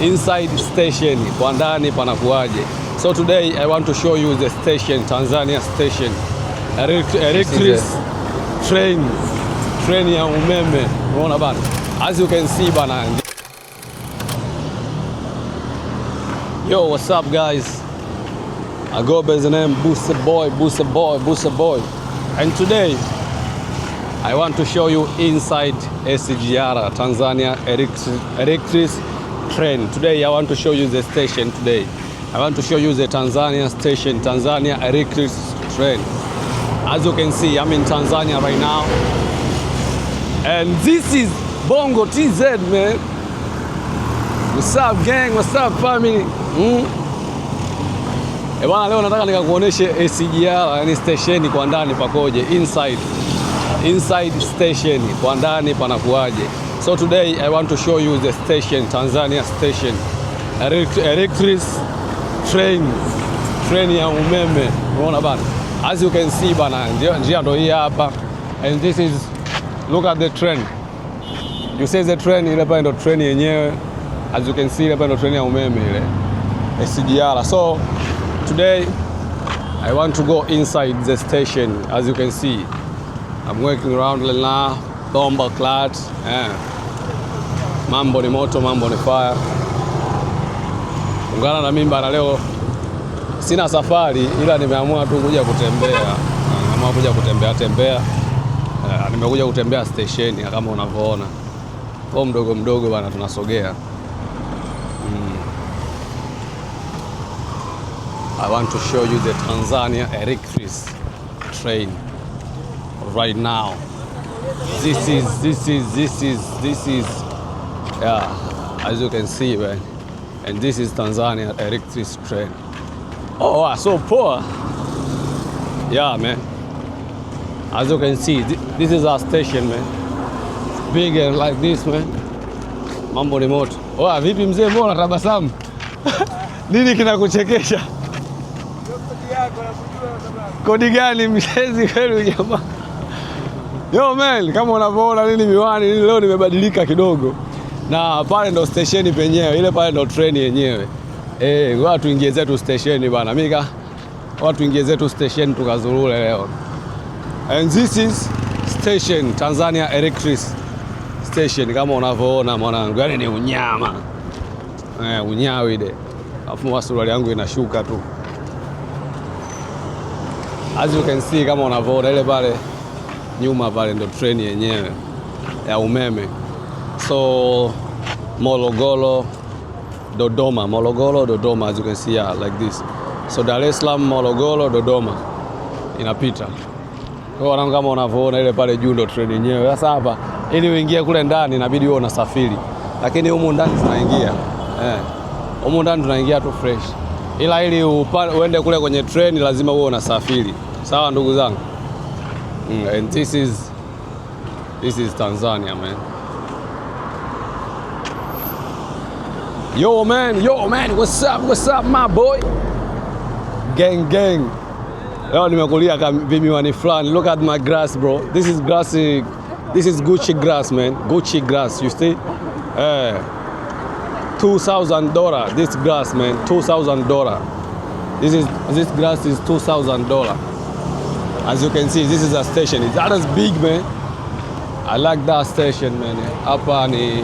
inside station, kwa ndani panakuaje. So today I want to show you the station, Tanzania station, electric train ya umeme. Unaona bana, as you can see bana. Yo, what's up guys? I go by the name Booster Boy. And today I want to show you inside SGR, Tanzania electric train. Today I want to show you the station today. I want to show you the Tanzania station, Tanzania electric train. As you can see, I'm in Tanzania right now. And this is Bongo TZ, man. What's up gang? What's up family? Bwana, leo nataka nikakuoneshe SGR, yani station kwa ndani pakoje, inside station kwa ndani panakuaje. So today I want to show you the station, Tanzania station, electric train ya umeme. Unaona bana, as you can see bana, njia ndo hii hapa. And this is, look at the train. You see the train, ile pale ndo train yenyewe. As you can see, ile pale ndo train ya umeme ile SGR. So today I want to go inside the station. As you can see, I'm working around now, bomba clad. Mambo ni moto, mambo ni fire. Ungana na mimi bana, leo sina safari ila nimeamua tu kuja kutembea. Nimeamua kuja kutembea. Nimekuja kutembea station kama unavyoona. Kwa mdogo bana tunasogea. I want to show you the Tanzania electric train right now. This is yeah, as you can see, man. And this is Tanzania electric train. Oh, so poor. Yeah, man. As you can see, this is our station, man. It's big and like this, man. Mambo ni moto. Oh, vipi mzee, mbona tabasamu? Nini kinakuchekesha? Kodi gani mchezi kweli jamaa? Yo man, kama unavyoona nini miwani nini leo nimebadilika kidogo. Na pale ndo station penyewe, ile pale ndo train yenyewe. Watu ingie zetu station bana. Mika watu ingie zetu station tukazurule leo. And this is station, Tanzania electric station kama unavyoona mwanangu. Yaani ni unyama. Unyawi ile. Afu suruali yangu inashuka tu. As you can see, kama unavyoona ile pale nyuma pale ndo train yenyewe ya umeme. So Morogoro Dodoma, as you can see here, like this. So Dar es Salaam, Morogoro, Dodoma inapita. Kwa hiyo kama unavyoona ile pale juu ndo train yenyewe. Sasa hapa ili uingie kule ndani inabidi wewe unasafiri. Lakini humu ndani tunaingia. Humu ndani tunaingia tu fresh. Ila ili uende kule kwenye train lazima uwe unasafiri. Sawa ndugu zangu? And this is Tanzania, man. Yo man, what's up my boy? Gang. Leo nimekulia kama vimiwani fulani. Look at my grass, bro. This is Gucci grass, man. Gucci grass, you see? $2,000 this grass, man. $2,000. This grass is $2,000. As you can see, this is a station. It's not as big, man. I like that station, man. Hapa ni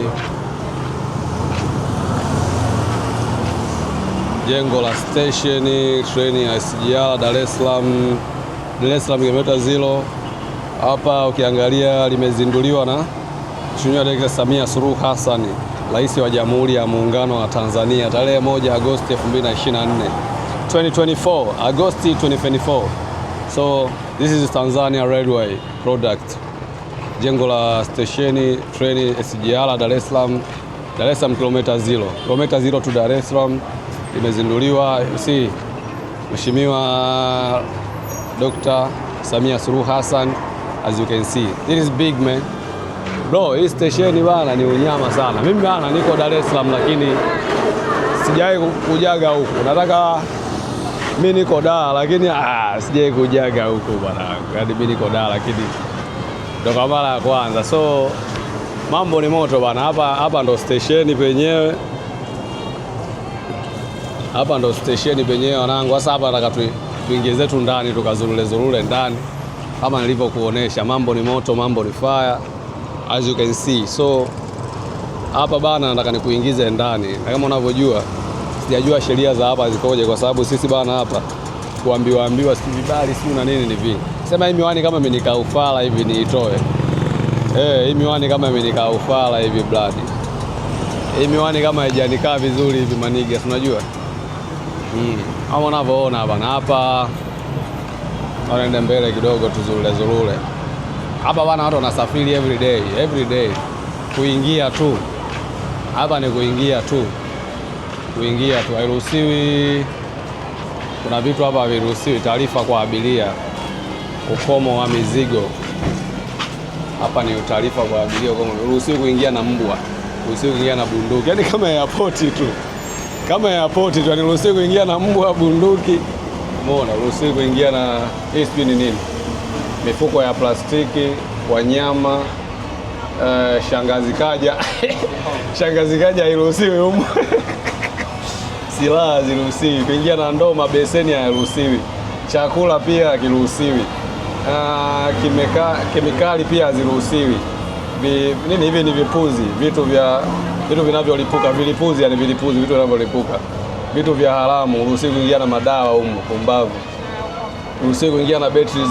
jengo la station, treni ya SGR Dar es Salaam kilomita 0. Hapa ukiangalia limezinduliwa na Mheshimiwa Dkt. Samia Suluhu Hassan, Rais wa Jamhuri ya Muungano wa Tanzania, tarehe 1 Agosti 2024. Agosti 2024. So this is Tanzania Railway product. Jengo la stesheni treni SGR Dar es Salaam kilomita 0. Kilomita 0 to Dar es Salaam imezinduliwa. You see, Mheshimiwa Dr. Samia Suluhu Hassan, as you can see. This is big, man. Bro, hii stesheni bana ni unyama sana. Mimi bana niko Dar es Salaam lakini sijawahi kujaga huku. Nataka mimi niko Dar lakini sijawahi kujaga huku bana. Yaani mimi niko Dar lakini ndo kwa mara ya kwanza. So mambo ni moto bana. Hapa ndo stesheni penyewe. Hapa ndo station penyewe wanangu. Sasa hapa nataka tuingie zetu ndani tukazurule ndani. Kama nilivyokuonesha, mambo ni moto, mambo ni fire as you can see. So hapa bana nataka nikuingize ndani. Na kama unavyojua sijajua sheria za hapa zikoje, kwa sababu sisi bana hapa kuambiwa si vibali si na nini ni vingi. Sema hii miwani kama imenikaa ufala hivi niitoe. Hii miwani kama imenikaa ufala hivi blood. Hii miwani kama haijanikaa vizuri hivi maniga, unajua? Kama unavyoona bana hapa. Wanaenda mbele kidogo tuzurule. Hapa bana watu wanasafiri every day. Kuingia tu. Hapa ni kuingia tu. Hairuhusiwi. Kuna vitu hapa haviruhusiwi, taarifa kwa abiria. Ukomo wa mizigo. Hapa ni taarifa kwa abiria, ukomo. Hairuhusiwi kuingia na mbwa. Hairuhusiwi kuingia na bunduki. Yaani kama airport tu. Hairuhusiwi kuingia na mbwa, bunduki. Umeona, hairuhusiwi kuingia na hii ni nini? Mifuko ya plastiki, wanyama, shangazi kaja. Shangazi kaja hairuhusiwi huko. Silaha haziruhusiwi, kuingia na ndoo, mabeseni hayaruhusiwi. Chakula pia hakiruhusiwi. Kemikali pia haziruhusiwi. Nini hivi ni vipuzi, vitu vinavyolipuka, vitu vinavyolipuka. Vitu vya haramu, uruhusiwi kuingia na madawa huko, pumbavu. Uruhusiwi kuingia na betri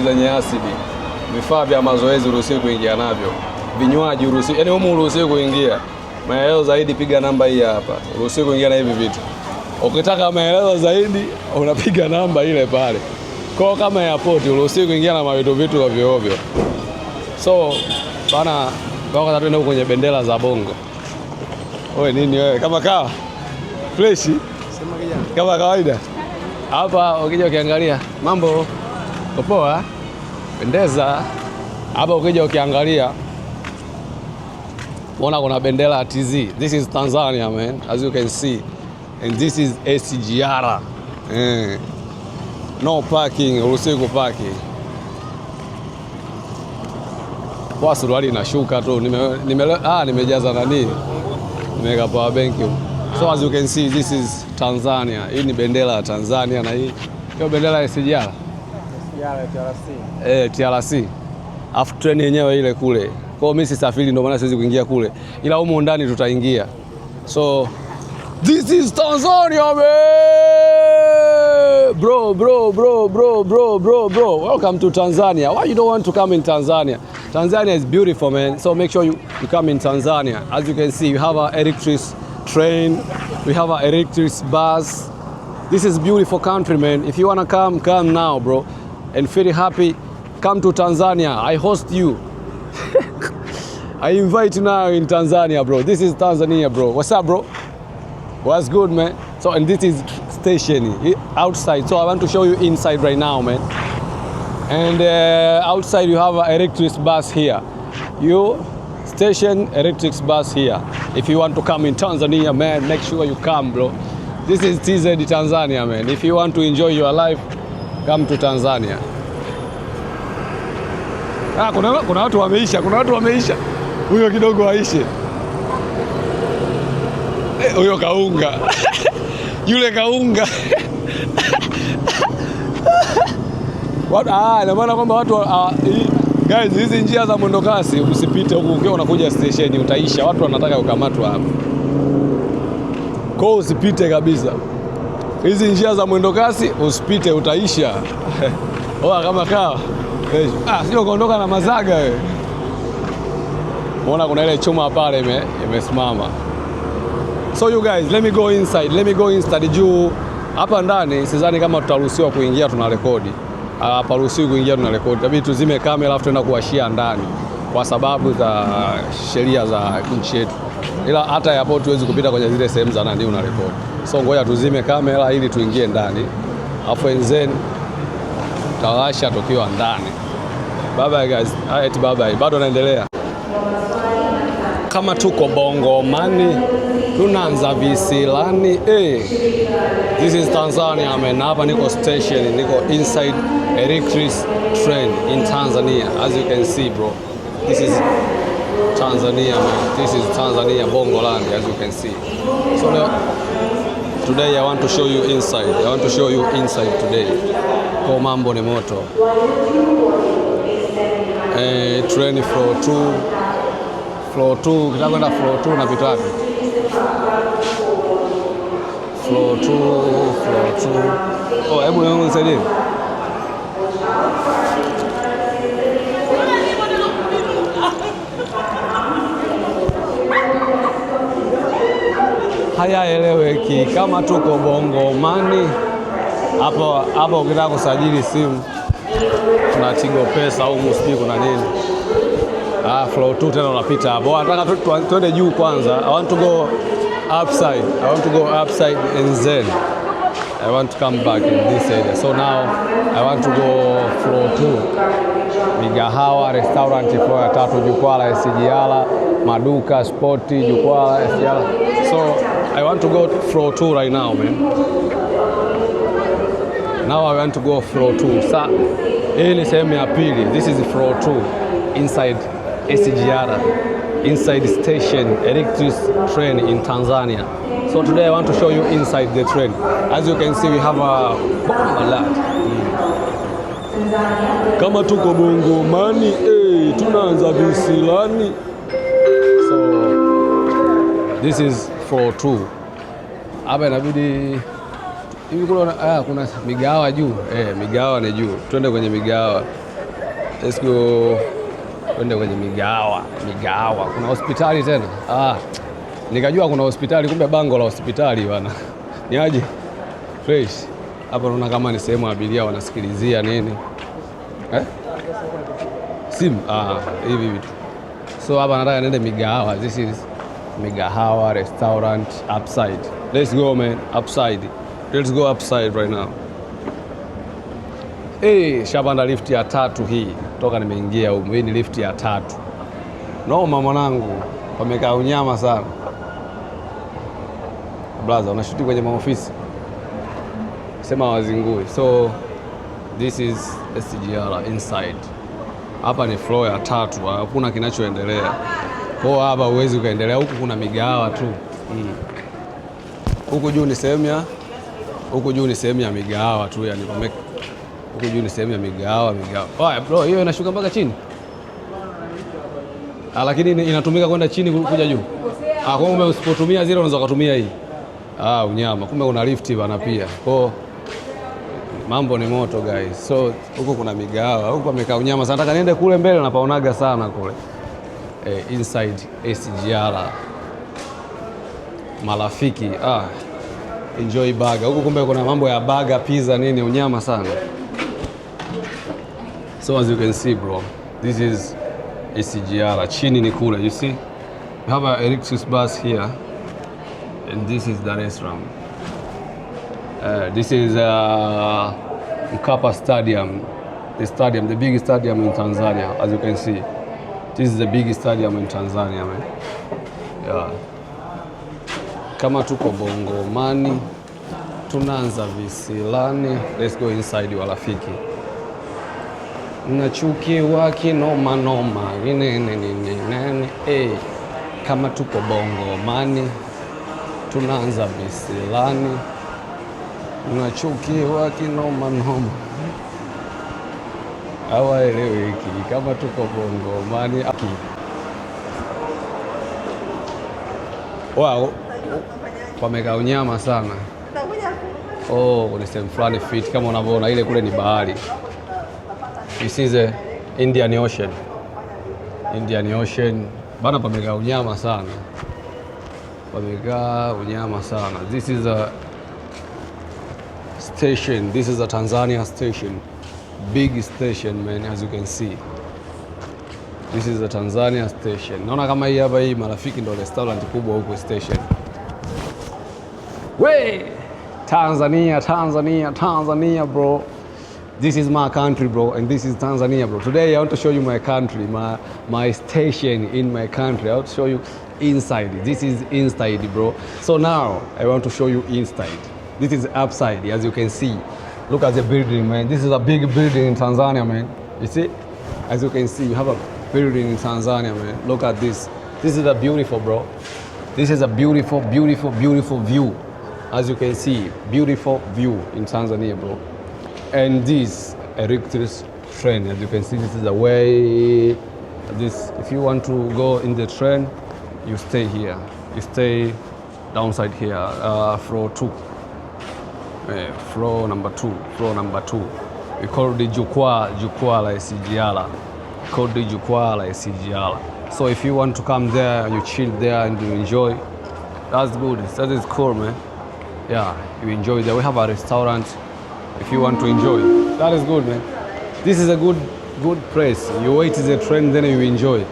zenye asidi. Vifaa vya mazoezi uruhusiwi kuingia navyo. Vinywaji uruhusiwi, yaani huko uruhusiwi kuingia. Maelezo zaidi piga namba hii hapa. Uruhusiwi kuingia na hivi vitu. Ukitaka maelezo zaidi unapiga namba ile pale. Kwa kama airport uruhusiwi kuingia na vitu ovyo. So bana baka tuende huko kwenye bendera za Bongo. Wewe nini wewe? Kama kawa fresh? Sema kijana. Kama kawaida. Hapa ukija ukiangalia mambo poa. Pendeza. Hapa ukija ukiangalia unaona kuna bendera ya TZ. This is Tanzania, man, as you can see. And this is SGR. No parking, uruhusiwi kupaki. Kwa suruali inashuka tu. Nimejaza nani? Nimeweka power bank. So as you can see, this is Tanzania. Hii ni bendera ya Tanzania na hii bendera ya SGR. TRC. Afu train yenyewe ile kule. Kwa hiyo mimi sisafiri, ndio maana siwezi kuingia kule. Ila huko ndani tutaingia. So this is Tanzania, man. Bro. Welcome to Tanzania. Why you don't want to come in Tanzania? Tanzania is beautiful, man. So make sure you come in Tanzania. As you can see, we have our electric train. We have our electric bus. This is beautiful country, man. If you want to come now, bro. And feel happy, come to Tanzania. I host you. I invite you now in Tanzania, bro. This is Tanzania, bro. What's up, bro? What's good, man? So, and this is station outside. So I want to show you inside right now, man. And outside you have an electric bus here. You station electric bus here. If you want to come in Tanzania, man, make sure you come, bro. This is TZ Tanzania, man. If you want to enjoy your life, come to Tanzania. Kuna watu wameisha. Huyo kidogo aishe. Huyo kaunga. Yule kaunga. Na maana kwamba watu guys, hizi njia za mwendo kasi usipite huko, ukiwa unakuja station utaisha. Watu wanataka ukamatwa hapa. Kwa usipite kabisa. Hizi njia za mwendo kasi usipite, utaisha. Kama kawa. Sio kuondoka na mazaga wewe. Unaona kuna ile chuma pale imesimama. So you guys, let me go inside juu hapa ndani sidhani kama tutaruhusiwa kuingia tunarekodi. Hapa ruhusiwi kuingia tunarekodi. Tabii tuzime kamera afu tuenda kuwashia ndani kwa sababu za sheria za nchi yetu. Ila hata hapo tuwezi kupita kwenye zile sehemu za nani unarekodi. So ngoja tuzime kamera ili tuingie ndani. Afu then tawasha tukiwa ndani. Bye bye guys. Bye bye. Bado naendelea. Kama tuko Bongo mani tunaanza visilani. This is Tanzania, man. Hapa niko station, niko inside electric train in Tanzania. As you can see, bro. This is Tanzania, man. This is Tanzania, Bongo land, as you can see. So today I want to show you inside. I want to show you inside today. Kwa mambo ni moto. Train floor 2. Floor 2, kitaka kwenda floor 2 na vitu wapi? Floor 2, floor 2. Oh, hebu nione nisaidie. Hayaeleweki kama tuko Bongo Mani. Hapo ukitaka kusajili simu kuna Tigo Pesa au Muspi kuna nini. Floor 2 tena unapita hapo. Nataka tuende juu kwanza. I want to go upside. I want to go upside and then I want to come back in this area. So now I want to go floor 2. Migahawa, restaurant floor ya 3, jukwaa la SGR, maduka, sporti, jukwaa la SGR. So I want to go floor 2 right now, man. Now I want to go floor 2. Sa hii ni sehemu ya pili. This is floor 2 inside SGR, inside station electric train in Tanzania. So today I want to show you inside the train. As you can see, we have a lot. Kama tuko Bongo Mani, tunaanza visilani. So this is floor 2. Hapa inabidi hivi kuna migahawa juu. Migahawa ni juu. Twende kwenye migahawa. Let's go. Twende kwenye migahawa. Kuna hospitali tena. Nikajua kuna hospitali, kumbe bango la hospitali bwana. Ni aje? Fresh. Hapa unaona kama ni sehemu abiria wanasikilizia nini? Simu. Hivi vitu. So hapa nataka niende migahawa. This is migahawa, restaurant, upside. Let's go, man. Upside. Let's go upside right now. Shabanda lift ya 3 hii. Toka nimeingia huko. Hii ni lift ya 3. Noma mwanangu. Wamekaa unyama sana. Blaza, unashuti kwenye maofisi. Sema wazingui. So this is SGR inside. Hapa ni floor ya 3. Hakuna kinachoendelea. Kwa hapa huwezi ukaendelea. Huku kuna migahawa tu. Huku juu ni sehemu ya migahawa tu, yani huku juu ni sehemu ya migahawa. Bro, hiyo inashuka mpaka chini. Lakini inatumika kwenda chini kuja juu. Kwa usipotumia zile unaweza kutumia hii. Unyama. Kumbe una lift bana pia. Kwa mambo ni moto guys. So huko kuna migahawa. Huko amekaa unyama sana. Nataka niende kule mbele na paonaga sana kule. Inside SGR. Marafiki. Enjoy burger. Huko kumbe kuna mambo ya burger, pizza nini, unyama sana. So as you can see bro, this is SGR. Chini ni kule, you see? We have an electric bus here. And this is the restaurant. This is Mkapa Stadium. The biggest stadium in Tanzania, as you can see. This is the biggest stadium in Tanzania, man. Yeah. Kama tuko Bongo Mani, tunaanza visilani. Let's go inside warafiki. Nachukiwa kinoma noma. Kama tuko Bongo Mani, tunaanza visilani. Nachukiwa kinoma noma. Hawaeleweki kama tuko Bongo Mani. Wow. Wamekaa unyama sana. Ni sehemu fulani fit kama unavyoona, ile kule ni bahari. This is the Indian Ocean. Bana, pamekaa unyama sana. This is a station. This is a Tanzania station. Big station, man, as you can see. This is a Tanzania station. Naona kama hii hapa hii Marafiki ndo restaurant kubwa huko station. Tanzania bro. This is my country bro, and this is Tanzania bro. Today I want to show you my country, my station in my country. I want to show you inside. This is inside bro. So now I want to show you inside. This is upside, as you can see. Look at the building, man. This is a big building in Tanzania, man. You see? As you can see, you have a building in Tanzania, man. Look at this. This is a beautiful, bro. This is a beautiful, beautiful, beautiful view. As you can see, beautiful view in Tanzania, bro. And this electric train, as you can see, this is the way. This, if you want to go in the train, you stay here. You stay downside here, floor 2. Floor number 2. Floor number 2. We call the jukwaa la SGR. Called the jukwaa la SGR. So if you want to come there, you chill there and you enjoy. That's good. That is cool, man. Yeah, you enjoy there. We have a restaurant. If you want to enjoy, that is good, man. This is a good place. You wait the train, then you enjoy.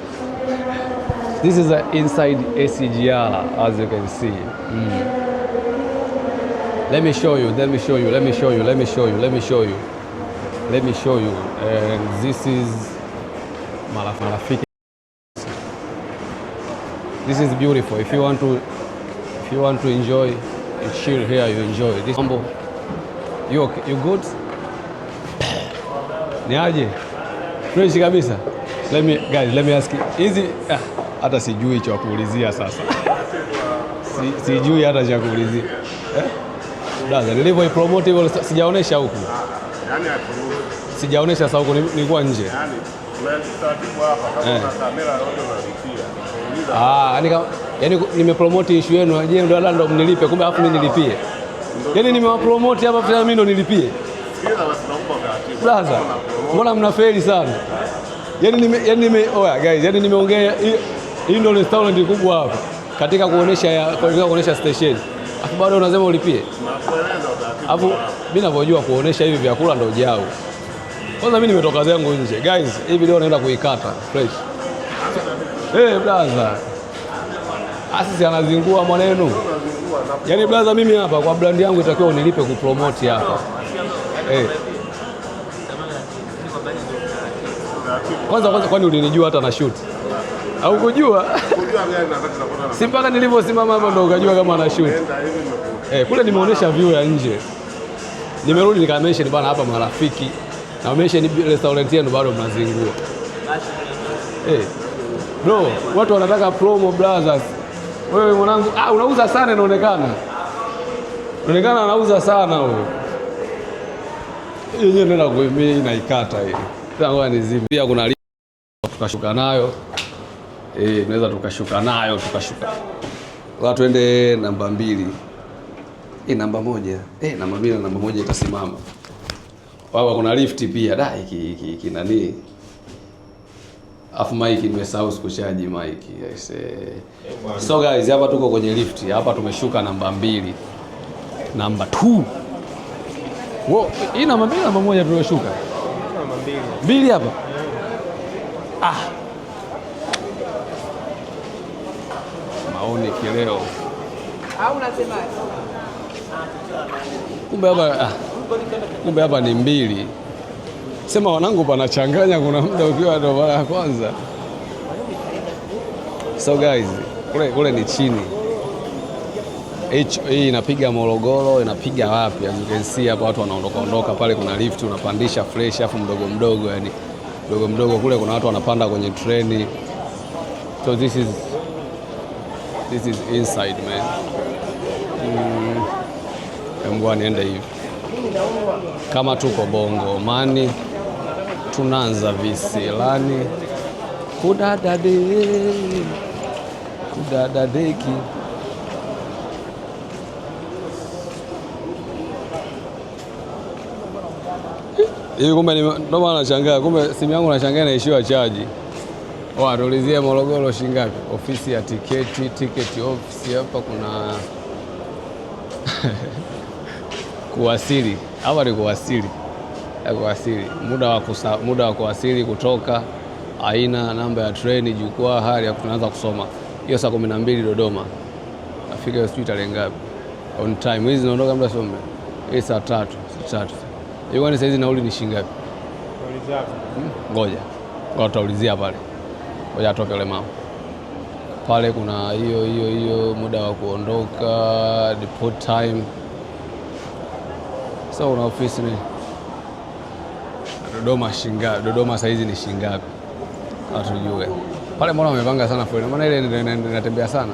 This is the inside SGR, as you can see. Let me show you. And this is Marafiki. This is beautiful. If you want to enjoy, you chill here, you enjoy. This humble. You okay? You good? Niaje? Fresh kabisa. Let me ask you. Hizi hata sijui cha kuulizia sasa. Sijui hata cha kuulizia. Dada, nilivyo promote hivyo sijaonesha huku. Yaani sijaonesha sasa huku, nilikuwa nje. Yaani tunataka hapa kama kamera yote unalipia. Yaani nimepromote issue yenu, je, ndo mnilipe, kumbe afu mimi nilipie. Yaani nimewapromote hapa pia mimi ndo nilipie. Sasa mbona mnafeli sana? Yaani nimeongea hii ndo restaurant kubwa hapa katika kuonesha station. Afu bado unasema ulipie. Afu mimi ninavyojua kuonesha hivi vyakula ndo jao. Kwanza mimi nimetoka zangu nje. Guys, hii video naenda kuikata fresh. Brother. Asisi anazingua maneno. Yaani brother, mimi hapa kwa brand yangu itakiwa unilipe kupromote hapa. Kwanza kwani ulinijua hata na shoot? Au kujua? Si mpaka nilivyosimama hapa ndo ukajua kama ana shoot. Kule nimeonesha view ya nje. Nimerudi nikamention bana hapa Marafiki. Na mention restaurant yenu bado mnazingua. Bro, watu wanataka promo brothers. Wewe mwanangu, unauza sana inaonekana. Inaonekana anauza sana wewe. Yenyewe nenda kuimia inaikata hii. Sasa nizivia kuna tukashuka nayo. Tunaweza tukashuka nayo. Watu twende namba 2. Namba 1. Namba 2 na namba 1 itasimama. Wao kuna lift pia. Hiki nani? Afu mic nimesahau sikuchaji mic. Yes. So guys, hapa tuko kwenye lift. Hapa tumeshuka namba 2. Namba 2. Wow, hii namba 2 namba 1 tulioshuka. Namba 2 hapa. Maoni kileo. Au unasemaje? Kumbe hapa ni 2. Sema wanangu panachanganya, kuna muda ukiwa ndo mara ya kwanza. So guys, kule ni chini. Hii inapiga Morogoro, inapiga wapi? As you can see hapa watu wanaondoka pale, kuna lift unapandisha fresh afu mdogo yani. Mdogo kule kuna watu wanapanda kwenye treni. So this is inside, man. Mbwa niende hivi. Kama tuko Bongo Mani, tunaanza visilani. Kudadadeki. Hivi kumbe ndo maana nashangaa, kumbe simu yangu nashangaa inaishiwa chaji. Tuulizie Morogoro shingapi? Ofisi ya tiketi ofisi hapa kuna kuwasili. Hapa ni kuwasili. Muda wa kuwasili kutoka, aina, namba ya treni, jukwaa, hali ya tunaanza kusoma. Hiyo saa 12 Dodoma. Nafika hiyo street tarehe ngapi? On time. Hizi zinaondoka muda some. Hii saa 3. Hiyo ni saizi nauli ni shilingi ngapi? Ngoja tutaulizia pale. Ngoja atoke yule mama. Pale kuna hiyo muda wa kuondoka, depot time. So una ofisi ni Dodoma shingapi? Dodoma saizi ni shingapi? Hatujue. Pale mbona wamepanga sana foleni? Maana ile inatembea sana.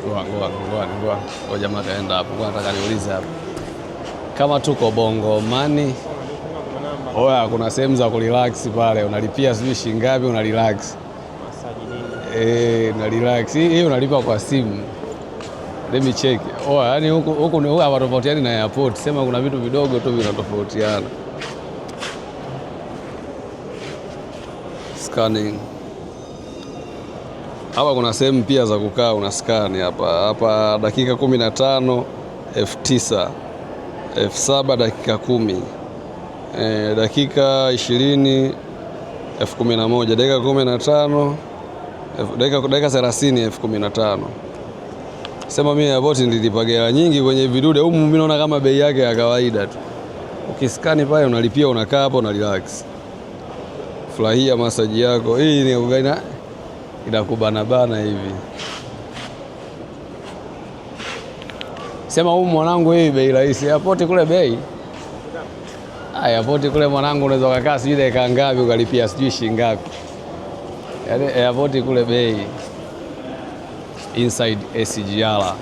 Ngoja jamaa kaenda hapo. Nataka niulize hapo. Kama tuko Bongo Mani. Oya, kuna sehemu za kurelax pale. Unalipia sijui shilingi ngapi una relax. Na relax. Hii unalipa kwa simu. Let me check. Oya, yani huku ni hapa tofautiani na airport. Sema kuna vitu vidogo tu vinatofautiana. Scanning. Hapa kuna sehemu pia za kukaa una scan hapa dakika 15 F9 F7 dakika 10 dakika 20 F11 dakika 15 dakika 30 F15. Sema mimi airport nilipagela nyingi kwenye vidude humu, mimi naona kama bei yake ya kawaida tu. Ukiskani pale unalipia, unakaa hapo una relax. Furahia masaji yako. Hii ni ugaina inakubana bana hivi. Sema huyu mwanangu, hii bei rahisi. Airport kule bei. Airport kule mwanangu unaweza kukaa sijui dakika ngapi ukalipia sijui shilingi ngapi. Yaani airport kule bei. Inside SGR.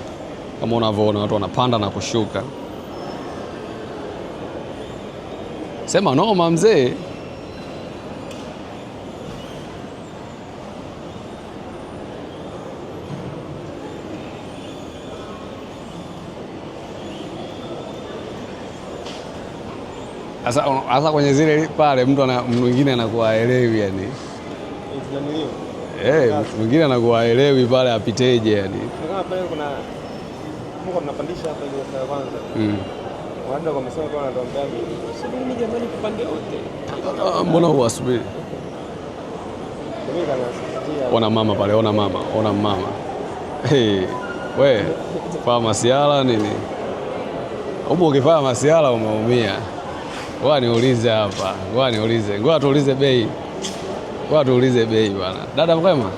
Kama unavyoona watu wanapanda na kushuka. Sema noma mzee. Asa kwenye zile pale mtu mwingine anakuwa haelewi yani. Mwingine anakuwa haelewi pale apiteje yani. Kama pale kuna Mungu tunapandisha hapa ile ya kwanza. Wanda wamesema kwa anatuambia subiri nije jamani kupande wote. Mbona huwasubiri? Ona mama pale, ona mama. We, faa masiala nini? Upo ukifanya masiala umeumia. Ngoja niulize hapa. Ngoja tuulize bei. Bwana. Dada mkwema?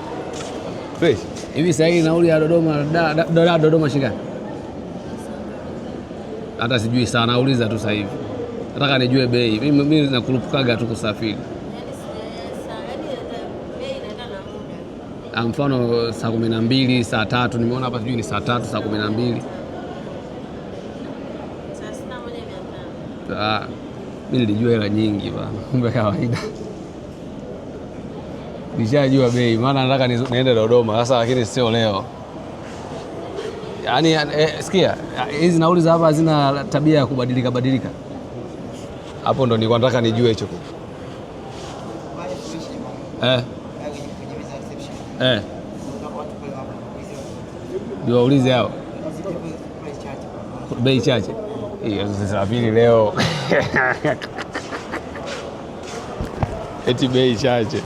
Fresh. Hivi sasa hii nauli ya Dodoma shilingi? Hata sijui sana, nauliza tu sasa hivi. Nataka nijue bei. Mimi nakurupukaga tu kusafiri. Mfano saa 12, saa 3, nimeona hapa sijui ni saa 3, saa 12. Mimi nilijua hela nyingi bana. Kumbe kawaida. Nishajua bei, maana nataka niende Dodoma sasa, lakini sio leo. Yaani sikia, hizi nauli za hapa hazina tabia ya kubadilika. Hapo ndo nilikuwa nataka nijue hicho. Ndio waulize hao. Bei chache. Hiyo sasa pili leo. Eti bei chache.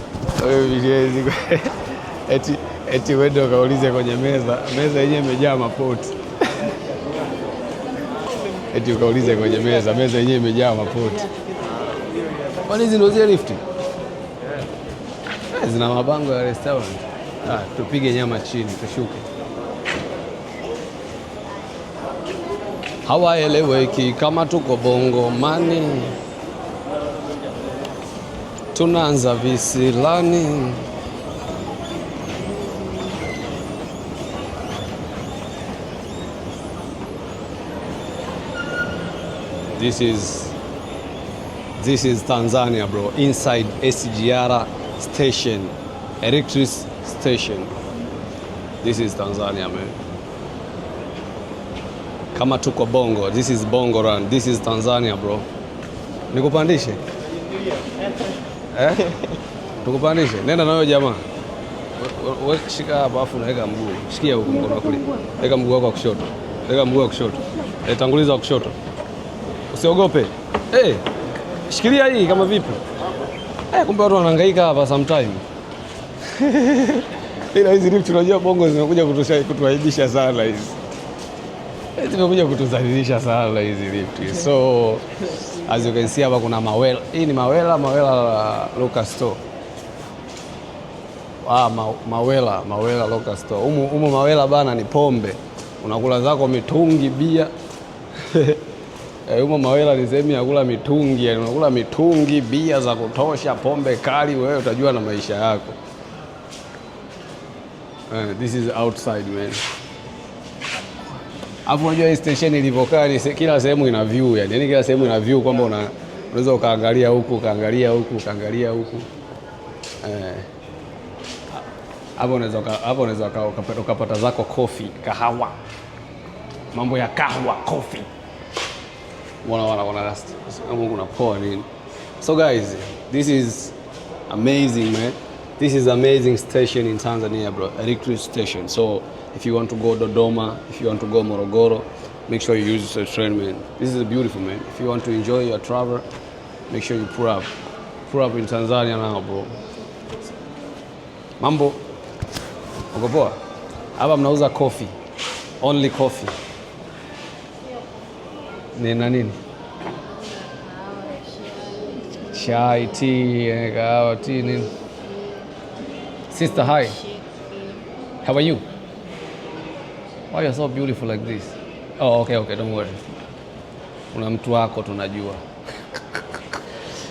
Eti wewe kaulize kwenye meza yenyewe imejaa mapoti. Eti ukaulize kwenye meza yenyewe imejaa mapoti. Kwani hizi ndio zile lifti? Zina mabango ya restaurant. Tupige nyama chini tushuke. Hawaeleweki kama tuko Bongo Mani. Tunaanza visilani. This is Tanzania, bro. Inside SGR station, electric station. This is Tanzania, man. Kama tuko Bongo, this is Bongo Run. This is Tanzania, bro. Nikupandishe? Tukupandishe? Nenda na wewe jamaa. Wewe shika hapa afu naweka mguu. Shikia huko mkono wako. Weka mguu wako wa kushoto. Tanguliza wa kushoto. Usiogope. Shikilia hii kama vipi? Kumbe watu wanahangaika hapa sometime. Ila hizi lift unajua Bongo zimekuja kutuaibisha sana hizi. Zimekuja kutudhalilisha sana hizi lift. So as you can see hapa kuna Mawela. Hii ni Mawela local store. Mawela local store. Umu Mawela bana ni pombe. Unakula zako mitungi bia. Umu Mawela ni sehemu ya kula mitungi, yani unakula mitungi, bia za kutosha, pombe kali, wewe utajua na maisha yako. This is outside, man. Hapo unajua hii station ilivyokaa ni kila sehemu ina view yani. Yaani kila sehemu ina view kwamba unaweza ukaangalia huku, ukaangalia huku, ukaangalia huku. Hapo unaweza ukapata zako coffee, kahawa. Mambo ya kahawa, coffee. Wana Mungu unapoa nini. So guys, this is amazing, man. This is amazing station in Tanzania, bro. Electric station. So if you want to go Dodoma, if you want to go Morogoro, make sure you use the train, man. This is beautiful, man. If you want to enjoy your travel, make sure you pull up. Pull up in Tanzania now, bro. Mambo. Uko poa? Hapa mnauza coffee. Only coffee. Nina nini? Chai, tea, kahawa, tea, nini? Sister, hi. How are you? Why are you so beautiful like this? Oh, okay, don't worry. Una mtu wako tunajua.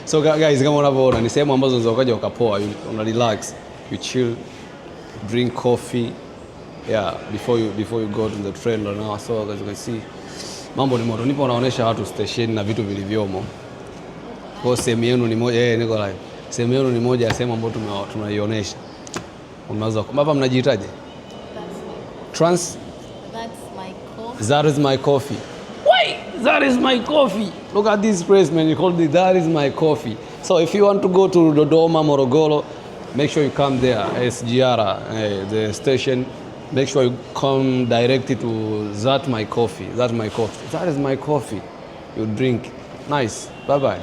So guys, kama unavyoona ni sehemu ambazo unaweza ukaja ukapoa, una relax, you chill, drink coffee. Yeah, before you go to the train right now. So as you can see, mambo ni moto. Nipo naonesha watu station na vitu vilivyomo. Kwa sehemu yenu ni moja, niko live. Sehemu yenu ni moja ya sehemu ambayo tunaionyesha. Unaweza hapa mnajihitaji? That's my coffee. That is my coffee. Wait, that is my coffee. Look at this place, man. You call it that is my coffee. So if you want to go to Dodoma, Morogoro, make sure you come there, SGR, the station. Make sure you come directly to that my coffee. That my coffee. That is my coffee. You drink. Nice. Bye-bye.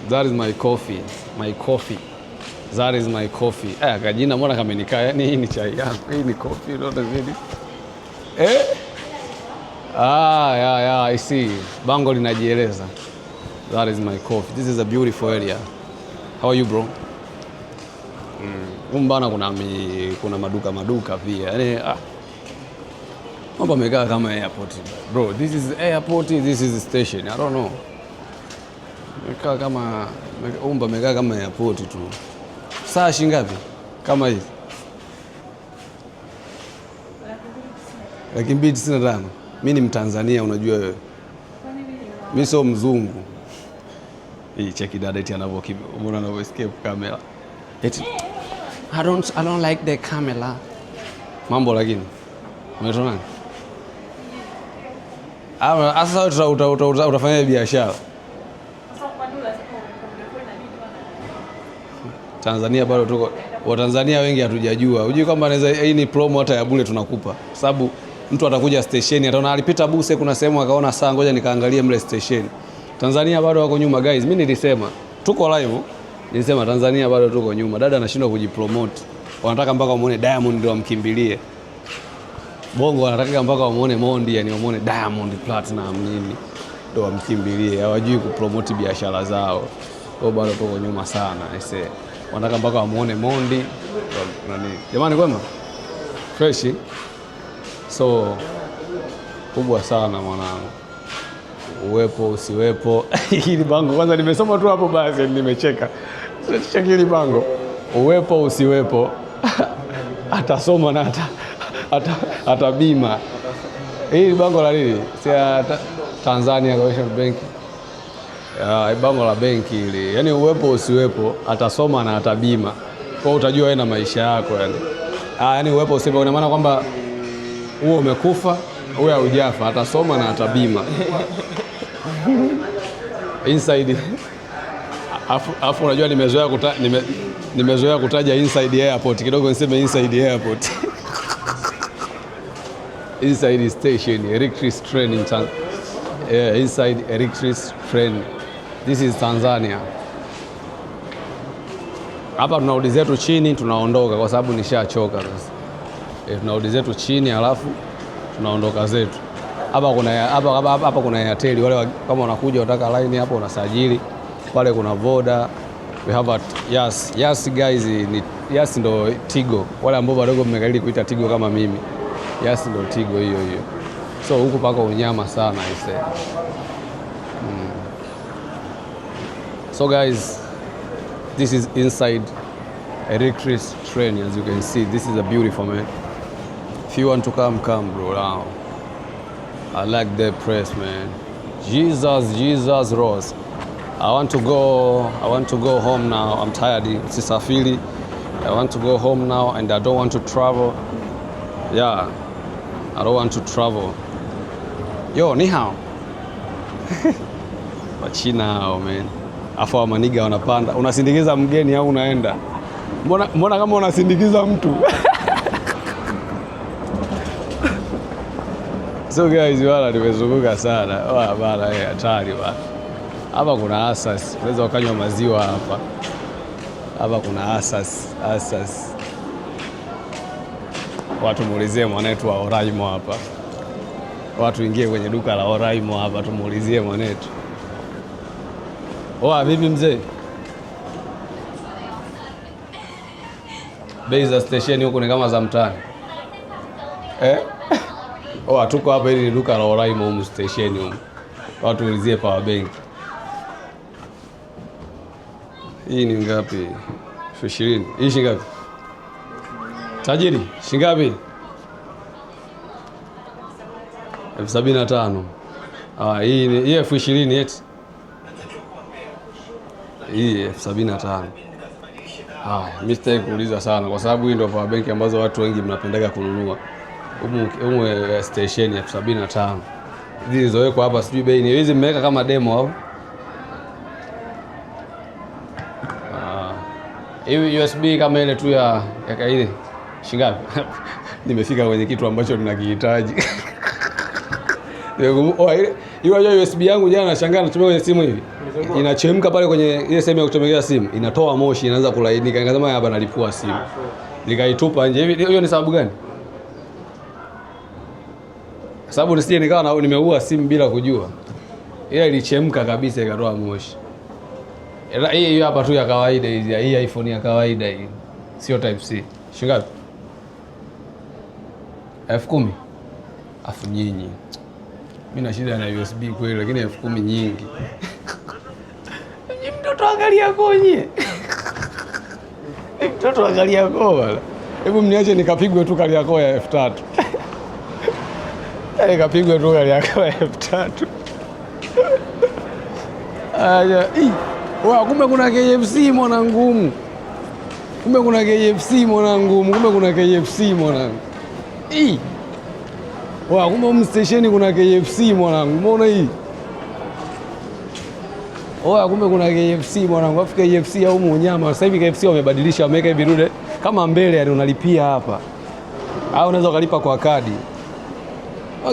That is my coffee. My coffee. That is my coffee. Kajina mbona kamenika, yani hii ni chai yangu. Hii ni coffee, not really. Yeah, I see. Bango linajieleza. That is my coffee. This is a beautiful area. How are you, bro? Mbana kuna maduka pia. Yaani mambo yamekaa kama airport. Bro, this is airport, this is station. I don't know. Mekaa kama mekaa kama airport tu. Saa shingapi? Kama hivi. 295. Mimi ni Mtanzania, unajua wewe. Mimi sio mzungu. Hii cheki dada eti anavyo escape camera. Eti I don't like the camera. Mambo lakini. Unaitwa nani? Sasa utafanya biashara. Tanzania bado tuko. Watanzania wengi hatujajua. Unajui kwamba hii ni promo hata ya bure tunakupa. Sababu mtu atakuja station ataona alipita buse kuna sehemu akaona saa ngoja nikaangalie mle station. Tanzania bado wako nyuma guys. Mimi nilisema tuko live. Nilisema Tanzania bado tuko nyuma. Dada anashindwa kujipromote. Wanataka mpaka wamuone Diamond ndio wamkimbilie. Bongo wanataka mpaka wamuone Mondi, yani wamuone Diamond Platinum nini ndio wamkimbilie. Hawajui kupromote biashara zao. Wao bado tuko nyuma sana. Aisee. Wanataka mpaka wamuone Mondi nani. Jamani kwema? Fresh. So kubwa sana mwanangu. Uwepo usiwepo. Hili bango kwanza nimesoma tu hapo basi nimecheka. Cheki hili bango. Uwepo usiwepo. Atasoma na atabima. Hili bango la nini? Si Tanzania Commercial Bank. Bango la benki hili. Yaani uwepo usiwepo, atasoma na atabima. Kwa utajua wewe na maisha yako yani. Yaani uwepo usiwepo ina maana kwamba wewe umekufa, wewe haujafa, atasoma na atabima. Inside. Afu unajua nimezoea kutaja inside airport. Kidogo niseme inside airport. Inside station, electric train in Tanzania. Inside electric train. This is Tanzania. Hapa tunarudi zetu chini tunaondoka kwa sababu nishachoka sasa. Tunarudi zetu chini alafu tunaondoka zetu. Hapa kuna Airtel, wale kama unakuja unataka line hapo unasajili. Pale kuna Voda. We have Yas guys, Yas ndo Tigo. Wale ambao wadogo mmekalili kuita Tigo kama mimi. Yas ndo Tigo hiyo. So huku pako unyama sana ise. So guys, this is inside electric train as you can see. This is a beautiful man. If you want to come bro now. I like that place, man. Jesus Rose. I want to go home now. I'm tired. Sisafiri. I want to go home now and I don't want to travel. Yeah. I don't want to travel. Yo, ni hao. Wachina hao, man. Afa wa maniga wanapanda. Unasindikiza mgeni au unaenda? Mbona kama unasindikiza mtu? So guys, wala nimezunguka sana. Bana, hatari bana. Hapa kuna asas. Unaweza ukanywa maziwa hapa. Hapa kuna asas. Watu muulizie mwanetu wa Oraimo hapa. Watu ingie kwenye duka la Oraimo hapa tumuulizie mwanetu. Vipi mzee? Bei za station huko ni kama za mtaani. Tuko hapa, hili ni duka la Oraimo humu station humu. Watu ulizie power bank. Hii ni ngapi? 20. Hii shilingi ngapi? Tajiri, shilingi ngapi? 75,000. Hii ni 20,000 eti. Hii 75,000. Mimi sitaki kuuliza sana kwa sababu hii ndio power bank ambazo watu wengi mnapendaga kununua. Humu station ya 75,000. Hizi zilizowekwa hapa sijui bei ni hizi mmeweka kama demo au? Hii USB kama ile tu ya ile shingapi? Nimefika kwenye kitu ambacho ninakihitaji. Ile USB yangu jana nashangaa natumia kwenye simu hivi. Inachemka pale kwenye ile sehemu ya kuchomekea simu, inatoa moshi, inaanza kulainika. Nikasema hapa nalipua simu. Nikaitupa nje. Hiyo ni sababu gani? Sababu nisije nikawa nimeua simu bila kujua. Ile ilichemka kabisa ikatoa moshi. Hii hapa tu ya kawaida hizi, hii iPhone ya kawaida hii. Sio type C. Shingapi? 10,000. Afu nyinyi. Mimi na shida na USB kweli lakini 10,000 nyingi. Mtoto angalia konye. Mtoto angalia koa. Hebu mniache nikapigwe tu Kariakoo ya 3,000. Nikapigwe tu Kariakoo ya 3,000. Kumbe kuna KFC mwanangu. Kumbe kuna KFC mwanangu. Kumbe mstesheni kuna KFC mwanangu. Umeona hii? Kumbe kuna KFC mwanangu. Afu KFC au nyama. Sasa hivi KFC wamebadilisha, wameweka hivi vidude kama mbele, yani unalipia hapa. Au unaweza ukalipa kwa kadi.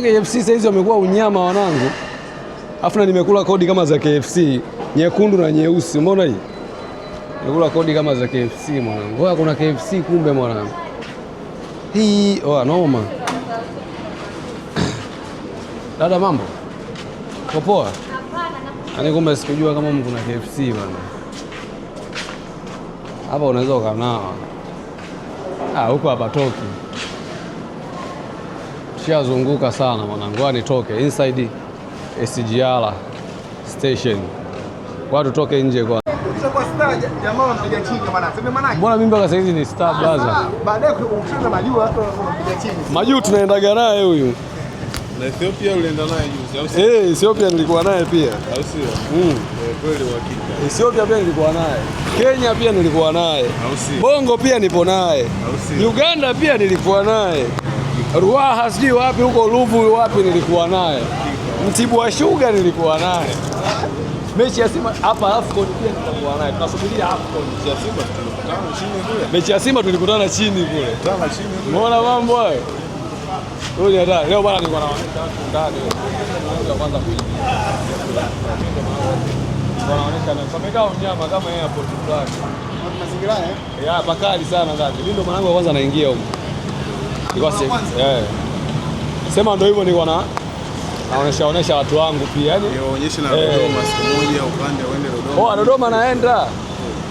KFC sasa hizi wamekuwa unyama wanangu. Afu na nimekula kodi kama za KFC, nyekundu na nyeusi. Umeona hii? Nimekula kodi kama za KFC mwanangu. Kuna KFC kumbe mwanangu. Hii noma. Dada mambo? Poa. Yaani kumbe sikujua kama kuna KFC bwana. Hapa unaweza ukanawa. Huko hapa toki. Shazunguka sana mwanangu. Nitoke inside SGR station. Watu toke nje kwa. Kwa star jamaa wanapiga chini maana. Sema maana. Mbona mimi mpaka sasa hizi ni star blaza? Baadaye ukishaanza majuu watu wanapiga chini. Majuu tunaendaga naye huyu. Na Ethiopia ulienda naye juzi au sio? Ethiopia nilikuwa naye pia. Au sio? Kweli uhakika. Ethiopia pia nilikuwa naye. Kenya pia nilikuwa naye. Au sio? Bongo pia nipo naye. Au sio? Uganda pia nilikuwa naye. Ruaha sijui wapi huko Ruvu wapi nilikuwa naye. Mtibwa Sugar nilikuwa naye. Mechi ya Simba hapa AFCON pia nilikuwa naye. Tunasubiria AFCON ya Simba tulikutana chini kule. Mechi ya Simba tulikutana chini kule. Tukutana chini kule. Umeona mambo hayo? Huyu hata leo bwana nilikuwa nawaonyesha watu ndani. Mwanzo kwanza kuingia. Wanaonyesha na kamekaa unyama kama airport fulani. Mazingira pakali sana ndani. Mimi ndo mwanangu wa kwanza naingia huko. Sema ndio hivyo nilikuwa naonesha watu wangu pia. Yaani nionyeshe na Dodoma siku moja upande uende Dodoma. Dodoma naenda.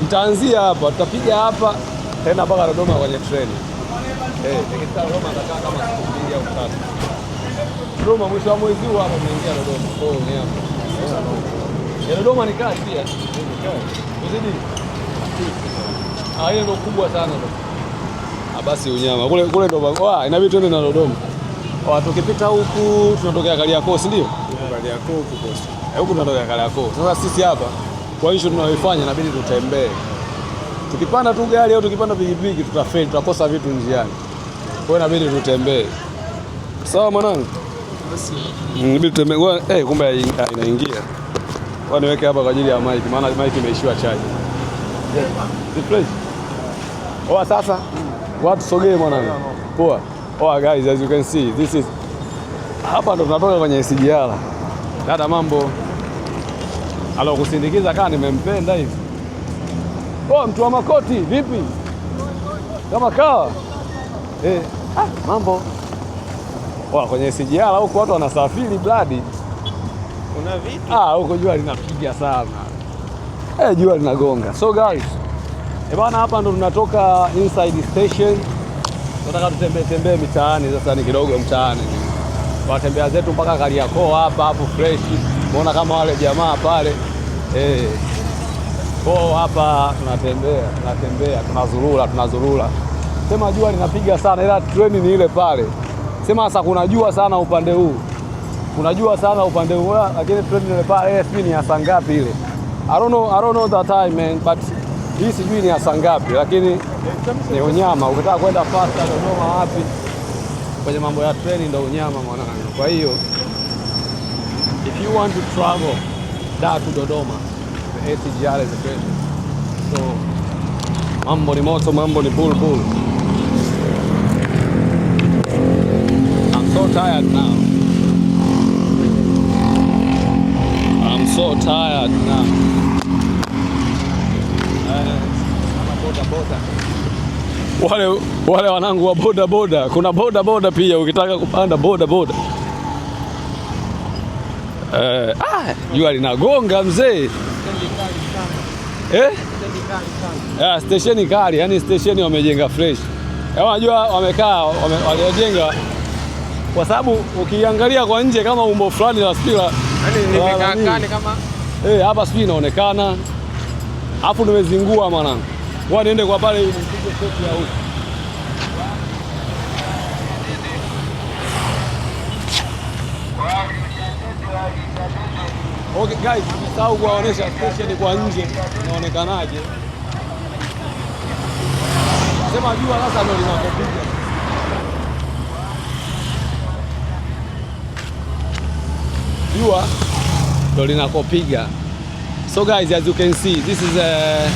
Nitaanzia hapa, tutapiga hapa tena mpaka Dodoma kwenye treni. Nikifika Dodoma nitakaa kama siku 2 au 3. Dodoma mwisho wa mwezi huu hapa tunaingia Dodoma. Ni hapa. Dodoma ni kazi pia. Uzidi. Hiyo ndio kubwa sana. Basi unyama. Kule ndo inabidi tuende na Dodoma. Tukipita huku tunatokea Kariakoo, si ndio? Kariakoo huku boss. Huku tunatokea Kariakoo. Sasa sisi hapa kwa issue tunayoifanya inabidi tutembee. Tukipanda tu gari au tukipanda pikipiki tutafeli, tutakosa vitu njiani. Kwa hiyo inabidi tutembee. Sawa mwanangu? Inabidi tutembee. Kumbe inaingia. Kwa niweke hapa kwa ajili ya mic, maana mic imeishiwa charge. Refresh. Sasa watu sogee mwanangu. Poa. Guys, as you can see, this is hapa ndo tunatoka kwenye SGR. Dada mambo. Alokusindikiza kama nimempenda hivi. Mtu wa makoti vipi? Kama kawa. Mambo. Kwenye SGR huko watu wanasafiri bloody. Kuna vipi? Huko jua linapiga sana. Jua linagonga. So guys, bana hapa ndo tunatoka inside station. Tunataka tutembee mitaani sasa, ni kidogo mtaani. Watembea zetu mpaka Kariakoo hapo fresh. Unaona kama wale jamaa pale. Hapa tunatembea, tunazurura. Sema jua linapiga sana, ila treni ni ile pale. Sema sasa kuna jua sana upande huu. Lakini treni ile pale sijui ni saa ngapi ile. I don't know the time man, but hii sijui ni saa ngapi, lakini ni unyama. Ukitaka kwenda fasta Dodoma wapi? Kwenye mambo ya treni ndio unyama mwanangu. Kwa hiyo if you want to travel Dar to Dodoma, the SGR is the best. So mambo ni moto, mambo ni bull. I'm so tired now. Wale wanangu wa boda, kuna boda pia ukitaka kupanda boda. Jua linagonga mzee. Stesheni kali, yani stesheni wamejenga fresh. Unajua wamejenga kwa sababu ukiangalia kwa nje kama umbo fulani la spira. Yaani nimekaa kama hapa sijui inaonekana. Alafu nimezingua mwanangu. Niende kwa pale nipige shoti ya huko. Okay guys, nimesahau kuwaonesha station kwa nje inaonekanaje. Sema jua sasa ndio linakopiga. Jua ndio linakopiga. So guys, as you can see, this is a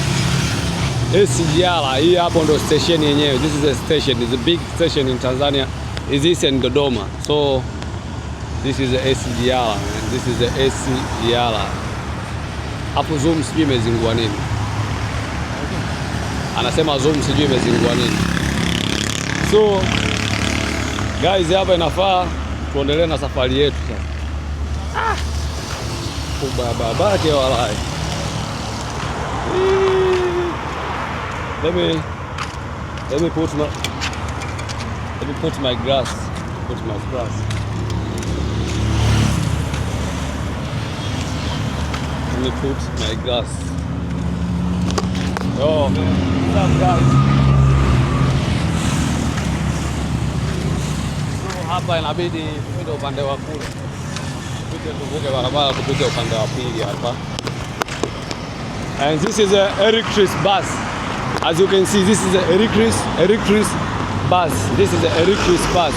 SGR. Hii hapo ndo station yenyewe. This is a station. It's a big station in Tanzania. Is this in Dodoma? So this is a SGR, man. This is a SGR. Hapo zoom sijui imezingua nini. Anasema zoom sijui imezingua nini. So guys, hapa inafaa tuendelee na safari yetu sasa. Babake walai. Let me put my grass. Oh man, what's up guys? So hapa inabidi tupite upande wa kule. Tuvuke barabara tupite upande wa pili hapa. And this is a Eric Chris bus. As you can see, this is a Eric Chris bus. This is a Eric Chris bus.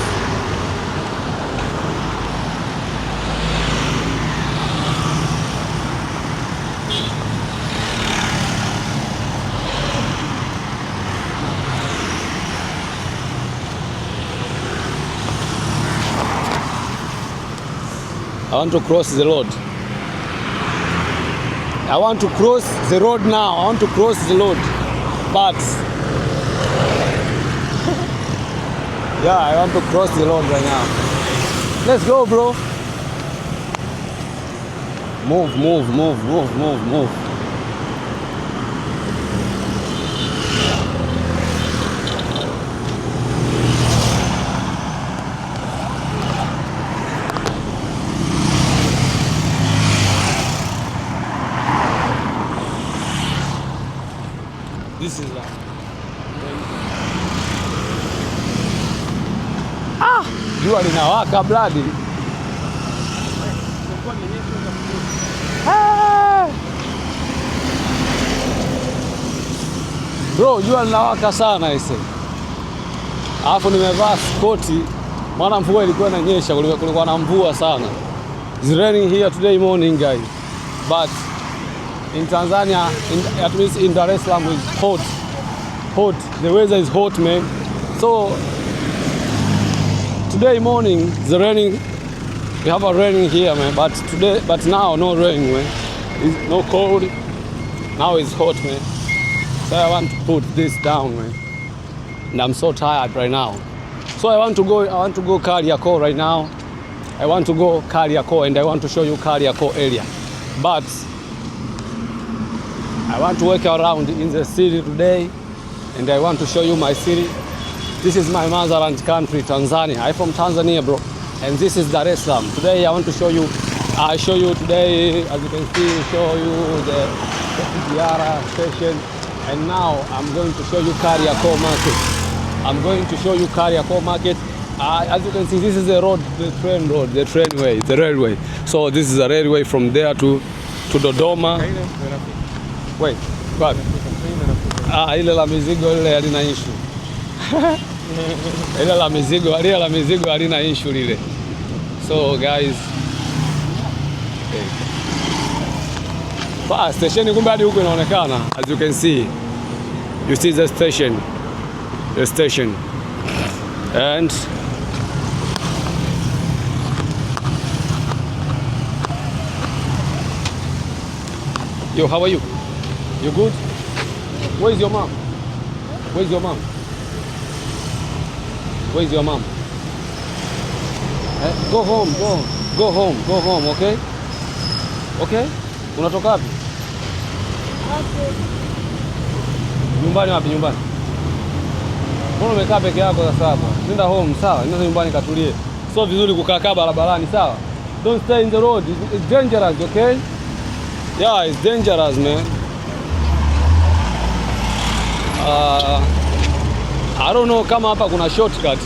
I want to cross the road. I want to cross the road now. I want to cross the road. But yeah, I want to cross the road right now. Let's go, bro. Move. This is that. Jua linawaka bladi. Bro, jua linawaka sana ese. Alafu nimevaa skoti. Maana mvua ilikuwa inanyesha, kulikuwa na mvua sana. It's raining here today morning, guys. But in Tanzania, at least in Dar es Salaam, it's hot. Hot. The weather is hot, man. So today morning, the raining. We have a raining here, man. But now no rain, man. It's no cold. Now it's hot, man. So I want to put this down, man. And I'm so tired right now. So I want to go Kariakoo right now. I want to go Kariakoo and I want to show you Kariakoo area. But I want to walk around in the city today and I want to show you my city. This is my motherland country, Tanzania. I'm from Tanzania, bro. And this is Dar es Salaam. Today I want to show you, as you can see, show you the Diara station. And now I'm going to show you Kariakoo market. I'm going to show you Kariakoo market. As you can see, this is the road, the trainway, the railway. So this is a railway from there to Dodoma. Wait, what? Ile la mizigo ile halina issue. Ile la mizigo halina issue lile. So guys, station kumbe hadi huko inaonekana. As you can see, you see the station. And yo, how are you? You good? Where's your mom? Where's your mom? Where's your mom? Go home, okay? Okay? Unatoka wapi? Nyumbani wapi nyumbani? Mbona umekaa peke yako sasa hapa? Nenda home, sawa? Nenda nyumbani katulie. Sio vizuri kukaa barabarani, sawa? Don't stay in the road. It's dangerous, okay? Yeah, it's dangerous, man. I don't know kama hapa kuna shortcut.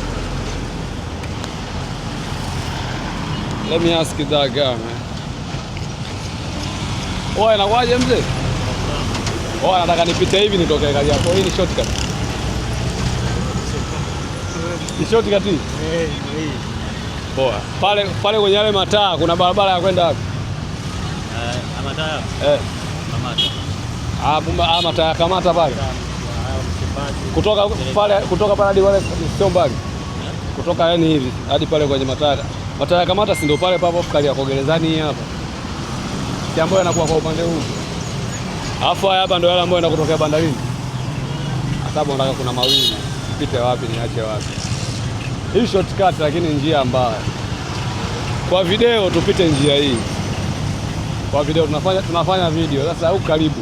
Let me ask that guy, man. Oe, inakuaje mzee? Oe, nataka nipite hivi nitoke Kariakoo. Hii ni shortcut. Ni shortcut hii? Poa. Pale kwenye yale mataa kuna barabara ya kwenda wapi? Mataa. Kamata. Mataa Kamata pale. Kutoka pale hadi wale sio mbali. Kutoka yani hivi hadi pale kwenye mataa. Mataa Kamata si ndio pale papo Kariakoo gerezani hapa. Si ambayo yanakuwa kwa upande huu. Alafu hapa ndio yale ambayo yanakutokea bandarini. Sababu nataka kuna mawili. Pite wapi niache wapi. Hii shortcut lakini njia mbaya. Kwa video tupite njia hii. Kwa video tunafanya video sasa huko karibu.